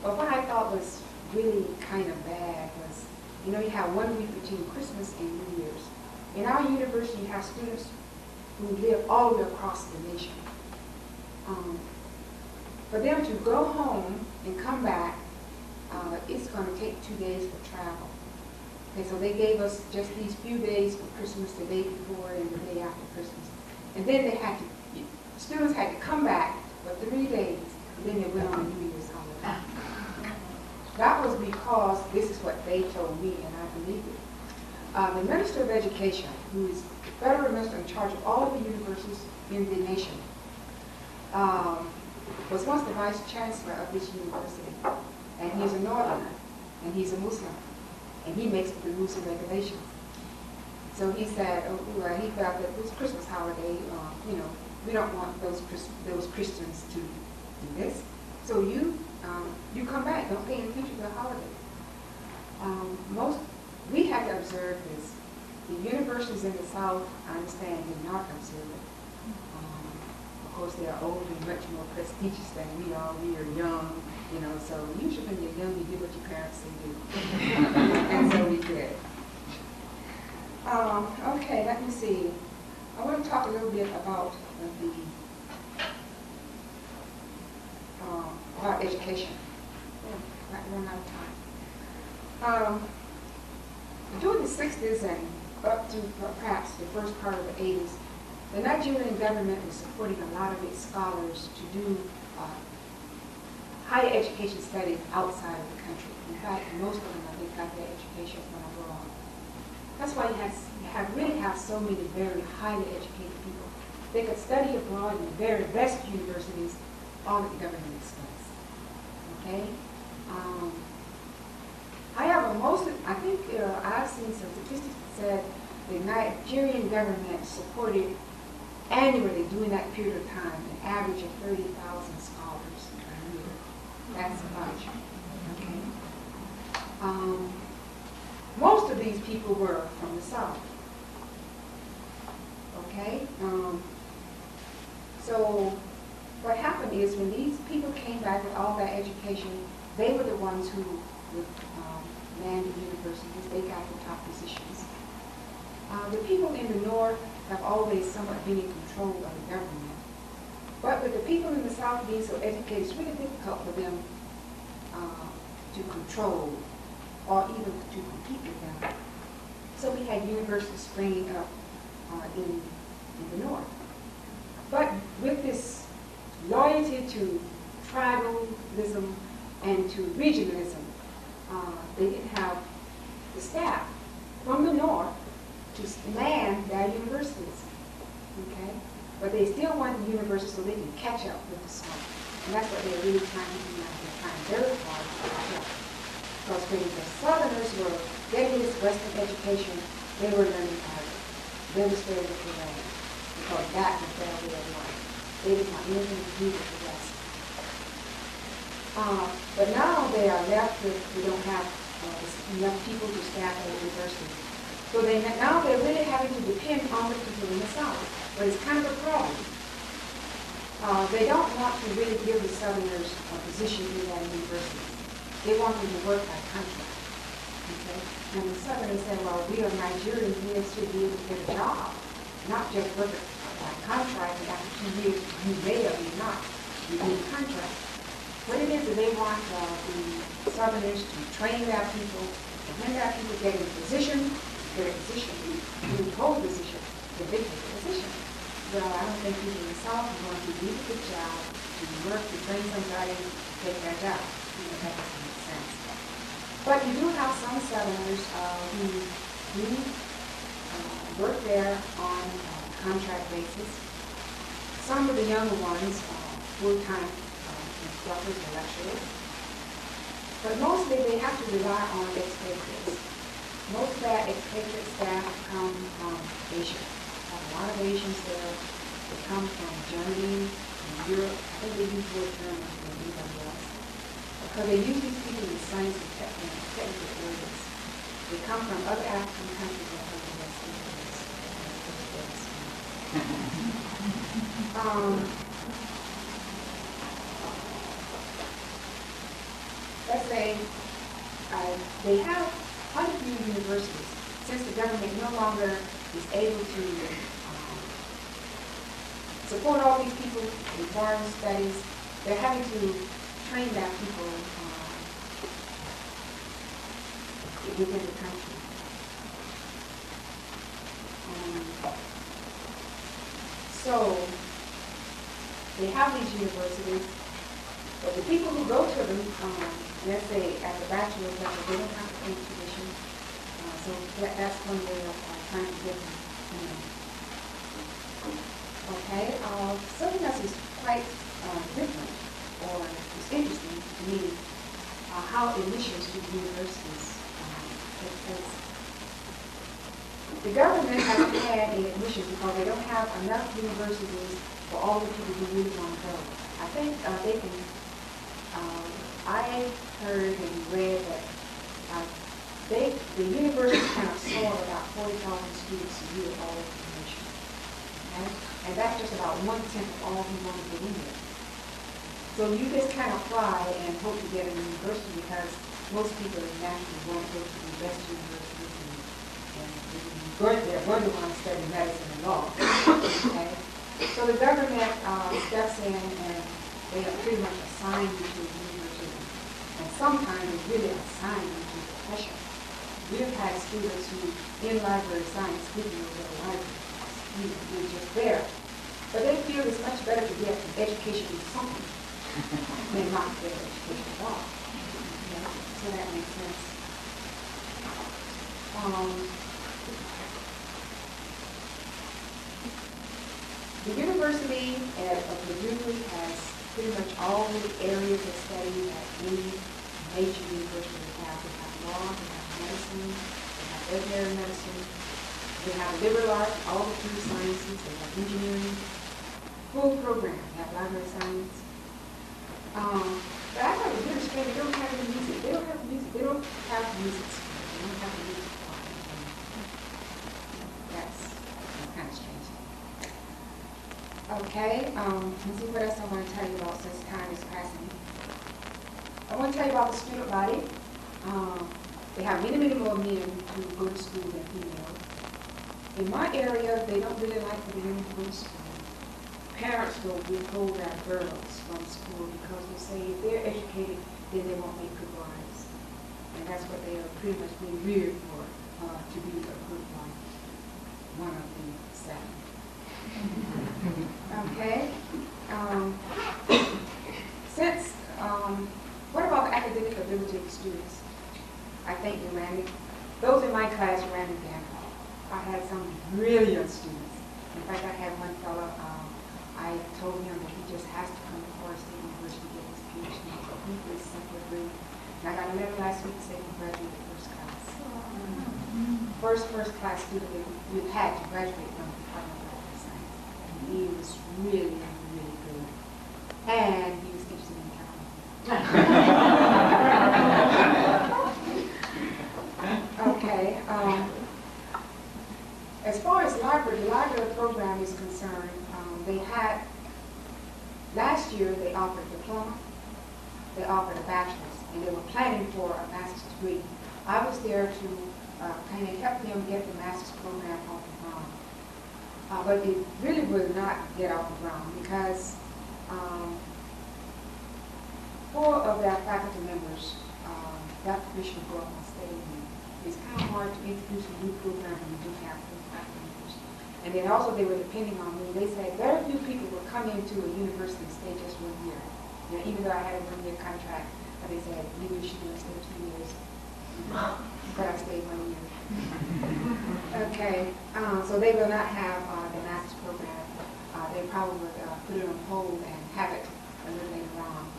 But what I thought was really kind of bad was, you know, you have 1 week between Christmas and New Year's. In our university, you have students who live all the way across the nation. For them to go home and come back, it's going to take 2 days for travel. Okay, so they gave us just these few days for Christmas, the day before and the day after Christmas. And then students had to come back for 3 days, and then they went on a New Year's holiday. That was because this is what they told me, and I believe it. The Minister of Education, who is the federal minister in charge of all of the universities in the nation, was once the vice chancellor of this university. And he's a northerner, and he's a Muslim, and he makes the rules and regulations. So he said, he felt that this Christmas holiday, we don't want those Christians to do this. So you come back, don't pay any attention to the holiday. We have to observe this. The universities in the South, I understand, do not observe it. Of course, they are older and much more prestigious than we are. We are young, so usually when you're young, you do what your parents say do. And so we did. Okay, let me see. I want to talk a little bit about about education. Not run out of time. During the 60s and up to perhaps the first part of the 80s, the Nigerian government was supporting a lot of its scholars to do higher education studies outside of the country. In fact, most of them, I think, got their education from abroad. That's why you really have so many very highly educated people. They could study abroad in the very best universities, all at the government expense. Okay? However, I think I've seen some statistics that said the Nigerian government supported annually during that period of time an average of 30,000 scholars a year. That's a bunch. Okay? Most of these people were from the South. Okay? So what happened is when these people came back with all that education, they were the ones who would land the universities. They got the top positions. The people in the North have always somewhat been in control of the government. But with the people in the South being so educated, it's really difficult for them to control or even to compete with them. So we had universities springing up in the North. But with this loyalty to tribalism and to regionalism, they didn't have the staff from the North to man their universities. Okay? But they still want the university so they can catch up with the South. And that's what they're really trying to do now. They're trying very hard to catch up. Because when the Southerners were getting this Western education, they were learning Arabic. They were staying with the land. Because that was their way of life. They didn't want anything to do with the West. But now they are left with, we don't have enough people to staff the university. So now they're really having to depend on the people in the South. But it's kind of a problem. They don't want to really give the Southerners a position in that university. They want them to work by contract. Okay? And the Southerners say, well, we are Nigerians, we should be able to get a job, not just work by contract, and after 2 years, you may or may not. You need a contract. What it is they want the Southerners to train their people, and when their people get in a position, you hold the position, the big position. Well, I don't think people in the South are going to do a good job to work to train somebody to take their job. That doesn't make sense. But you do have some Southerners who work there on a contract basis. Some of the younger ones, full-time instructors and lecturers. But mostly they have to rely on expatriates. Most of that expatriate staff come from Asia. A lot of Asians there. They come from Germany and Europe. I think they use more German than anybody else. Because they use these people in science and technical areas. They come from other African countries and other Western countries. let's say they have quite a few universities, since the government no longer is able to support all these people in foreign studies. They're having to train their people within the country. So they have these universities, but the people who go to them, let's say at the bachelor's level, they don't have to pay tuition. So that's one way of trying to get them. Okay, something else is quite different, or is interesting to me, how admissions to universities take place. The government hasn't had any admissions because they don't have enough universities for all the people who really want to go. I think they can, I heard and read that the university can absorb about 40,000 students a year all over the nation. Okay? And that's just about 1/10 of all who want to get in there. So you just kind of fly and hope to get a university because most people naturally want to go to the best universities and they're going to want to study medicine and law. Okay? So the government steps in and they are pretty much assigned you to a university. And sometimes they really assign you to a profession. We've had students who, in library science, speaking of their library, we're just there. But they feel it's much better to get an education in something than not get an education at all. Okay? So that makes sense. The University of Purdue has pretty much all the areas of study that any major university would have. They have law, they have medicine, they have veterinary medicine, they have liberal arts, all the food sciences, they have engineering, full program, they have library science. But I thought it was really strange, they don't have any music. They don't have music. They don't have music school. They don't have a music department. That's kind of strange. Okay, let's see what else I want to tell you about since time is passing. I want to tell you about the student body. They have many, many more men who go to school than females. In my area, they don't really like for the women to go to school. Parents will withhold their girls from school because they say if they're educated, then they won't make good wives. And that's what they are pretty much being reared for, to be a good wife. One of the 7. Okay. What about the academic ability of the students? I think those in my class ran the gamut. I had some brilliant students. In fact, I had one fellow, I told him that he just has to come to Florida State University to get his PhD. He was simply brilliant. And I got a letter last week saying he graduated first class. First class student that we've had to graduate from the Department of Library Science. And he was really, really good. And he was interested in accounting. Okay. As far as the library program is concerned, they had, last year they offered a diploma, they offered a bachelor's, and they were planning for a master's degree. I was there to kind of help them get the master's program off the ground. But it really would not get off the ground because 4 of their faculty members got permission to go up on stage. It's kind of hard to introduce a new program when you do have 4 faculty members. And then also they were depending on me. They said very few people would come into a university and stay just 1 year. You know, even though I had a 1-year contract, but they said, you should stay 2 years. But I stayed 1 year. Okay, so they will not have the master's program. They probably would put it on hold and have it a little later on.